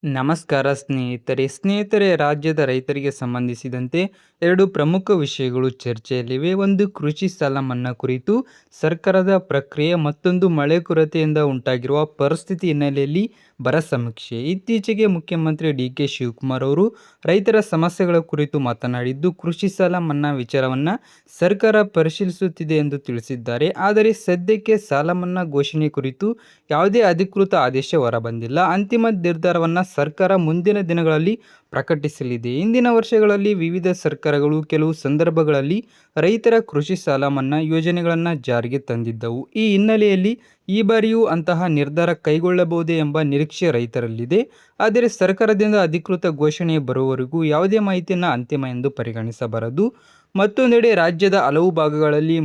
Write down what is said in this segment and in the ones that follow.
ನಮಸ್ಕಾರ ಸ್ನೇಹಿತರೆ, ರಾಜ್ಯದ ರೈತರಿಗೆ ಸಂಬಂಧಿಸಿದಂತೆ ಎರಡು ಪ್ರಮುಖ ವಿಷಯಗಳು ಚರ್ಚೆಯಲ್ಲಿವೆ. ಒಂದು ಕೃಷಿ ಸಾಲ ಮನ್ನಾ ಕುರಿತು ಸರ್ಕಾರದ ಪ್ರಕ್ರಿಯೆ, ಮತ್ತೊಂದು ಮಳೆ ಕೊರತೆಯಿಂದ ಉಂಟಾಗಿರುವ ಪರಿಸ್ಥಿತಿ ಹಿನ್ನೆಲೆಯಲ್ಲಿ ಬರ ಸಮೀಕ್ಷೆ. ಇತ್ತೀಚೆಗೆ ಮುಖ್ಯಮಂತ್ರಿ ಡಿ.ಕೆ. ಶಿವಕುಮಾರ್ ಅವರು ರೈತರ ಸಮಸ್ಯೆಗಳ ಕುರಿತು ಮಾತನಾಡಿದ್ದು, ಕೃಷಿ ಸಾಲ ಮನ್ನಾ ವಿಚಾರವನ್ನು ಸರ್ಕಾರ ಪರಿಶೀಲಿಸುತ್ತಿದೆ ಎಂದು ತಿಳಿಸಿದ್ದಾರೆ. ಆದರೆ ಸದ್ಯಕ್ಕೆ ಸಾಲ ಮನ್ನಾ ಘೋಷಣೆ ಕುರಿತು ಯಾವುದೇ ಅಧಿಕೃತ ಆದೇಶ ಹೊರಬಂದಿಲ್ಲ. ಅಂತಿಮ ನಿರ್ಧಾರವನ್ನು ಸರ್ಕಾರ ಮುಂದಿನ ದಿನಗಳಲ್ಲಿ ಪ್ರಕಟಿಸಲಿದೆ. ಹಿಂದಿನ ವರ್ಷಗಳಲ್ಲಿ ವಿವಿಧ ಸರ್ಕಾರಗಳು ಕೆಲವು ಸಂದರ್ಭಗಳಲ್ಲಿ ರೈತರ ಕೃಷಿ ಸಾಲ ಮನ್ನಾ ಯೋಜನೆಗಳನ್ನು ಜಾರಿಗೆ ತಂದಿದ್ದವು. ಈ ಹಿನ್ನೆಲೆಯಲ್ಲಿ ಈ ಬಾರಿಯೂ ಅಂತಹ ನಿರ್ಧಾರ ಕೈಗೊಳ್ಳಬಹುದೇ ಎಂಬ ನಿರೀಕ್ಷೆ ರೈತರಲ್ಲಿದೆ. ಆದರೆ ಸರ್ಕಾರದಿಂದ ಅಧಿಕೃತ ಘೋಷಣೆ ಬರುವವರೆಗೂ ಯಾವುದೇ ಮಾಹಿತಿಯನ್ನು ಅಂತಿಮ ಎಂದು ಪರಿಗಣಿಸಬಾರದು. ಮತ್ತೊಂದೆಡೆ ರಾಜ್ಯದ ಹಲವು ಭಾಗಗಳಲ್ಲಿ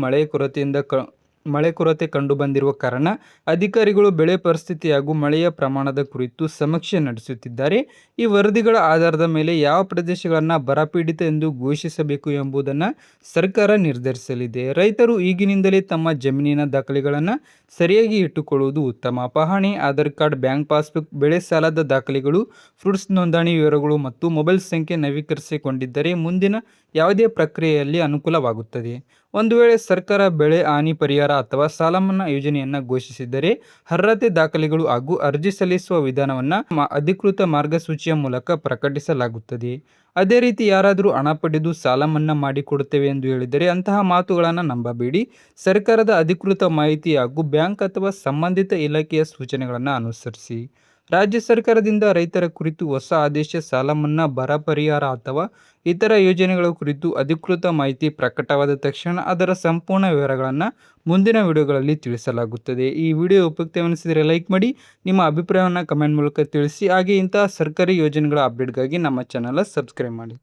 ಮಳೆ ಕೊರತೆ ಕಂಡುಬಂದಿರುವ ಕಾರಣ ಅಧಿಕಾರಿಗಳು ಬೆಳೆ ಪರಿಸ್ಥಿತಿ ಹಾಗೂ ಮಳೆಯ ಪ್ರಮಾಣದ ಕುರಿತು ಸಮೀಕ್ಷೆ ನಡೆಸುತ್ತಿದ್ದಾರೆ. ಈ ವರದಿಗಳ ಆಧಾರದ ಮೇಲೆ ಯಾವ ಪ್ರದೇಶಗಳನ್ನು ಬರಪೀಡಿತ ಎಂದು ಘೋಷಿಸಬೇಕು ಎಂಬುದನ್ನು ಸರ್ಕಾರ ನಿರ್ಧರಿಸಲಿದೆ. ರೈತರು ಈಗಿನಿಂದಲೇ ತಮ್ಮ ಜಮೀನಿನ ದಾಖಲೆಗಳನ್ನು ಸರಿಯಾಗಿ ಇಟ್ಟುಕೊಳ್ಳುವುದು ಉತ್ತಮ. ಪಹಣಿ, ಆಧಾರ್ ಕಾರ್ಡ್, ಬ್ಯಾಂಕ್ ಪಾಸ್ಬುಕ್, ಬೆಳೆ ಸಾಲದ ದಾಖಲೆಗಳು, ಫ್ರೂಟ್ಸ್ ನೋಂದಣಿ ವಿವರಗಳು ಮತ್ತು ಮೊಬೈಲ್ ಸಂಖ್ಯೆ ನವೀಕರಿಸಿಕೊಂಡಿದ್ದರೆ ಮುಂದಿನ ಯಾವುದೇ ಪ್ರಕ್ರಿಯೆಯಲ್ಲಿ ಅನುಕೂಲವಾಗುತ್ತದೆ. ಒಂದು ವೇಳೆ ಸರ್ಕಾರ ಬೆಳೆ ಹಾನಿ ಪರಿಹಾರ ಅಥವಾ ಸಾಲ ಮನ್ನಾ ಯೋಜನೆಯನ್ನು ಘೋಷಿಸಿದರೆ ಅರ್ಹತೆ ದಾಖಲೆಗಳು ಹಾಗೂ ಅರ್ಜಿ ಸಲ್ಲಿಸುವ ವಿಧಾನವನ್ನು ಅಧಿಕೃತ ಮಾರ್ಗಸೂಚಿಯ ಮೂಲಕ ಪ್ರಕಟಿಸಲಾಗುತ್ತದೆ. ಅದೇ ರೀತಿ ಯಾರಾದರೂ ಹಣ ಪಡೆದು ಸಾಲ ಮನ್ನಾ ಮಾಡಿಕೊಡುತ್ತೇವೆ ಎಂದು ಹೇಳಿದರೆ ಅಂತಹ ಮಾತುಗಳನ್ನು ನಂಬಬೇಡಿ. ಸರ್ಕಾರದ ಅಧಿಕೃತ ಮಾಹಿತಿ ಹಾಗೂ ಬ್ಯಾಂಕ್ ಅಥವಾ ಸಂಬಂಧಿತ ಇಲಾಖೆಯ ಸೂಚನೆಗಳನ್ನು ಅನುಸರಿಸಿ. ರಾಜ್ಯ ಸರ್ಕಾರದಿಂದ ರೈತರ ಕುರಿತು ಹೊಸ ಆದೇಶ, ಸಾಲ ಮನ್ನಾ, ಬರ ಪರಿಹಾರ ಅಥವಾ ಇತರ ಯೋಜನೆಗಳ ಕುರಿತು ಅಧಿಕೃತ ಮಾಹಿತಿ ಪ್ರಕಟವಾದ ತಕ್ಷಣ ಅದರ ಸಂಪೂರ್ಣ ವಿವರಗಳನ್ನು ಮುಂದಿನ ವಿಡಿಯೋಗಳಲ್ಲಿ ತಿಳಿಸಲಾಗುತ್ತದೆ. ಈ ವಿಡಿಯೋ ಉಪಯುಕ್ತವೆನಿಸಿದರೆ ಲೈಕ್ ಮಾಡಿ, ನಿಮ್ಮ ಅಭಿಪ್ರಾಯವನ್ನು ಕಮೆಂಟ್ ಮೂಲಕ ತಿಳಿಸಿ. ಹಾಗೆ ಇಂತಹ ಸರ್ಕಾರಿ ಯೋಜನೆಗಳ ಅಪ್ಡೇಟ್ಗಾಗಿ ನಮ್ಮ ಚಾನಲ್ ಸಬ್ಸ್ಕ್ರೈಬ್ ಮಾಡಿ.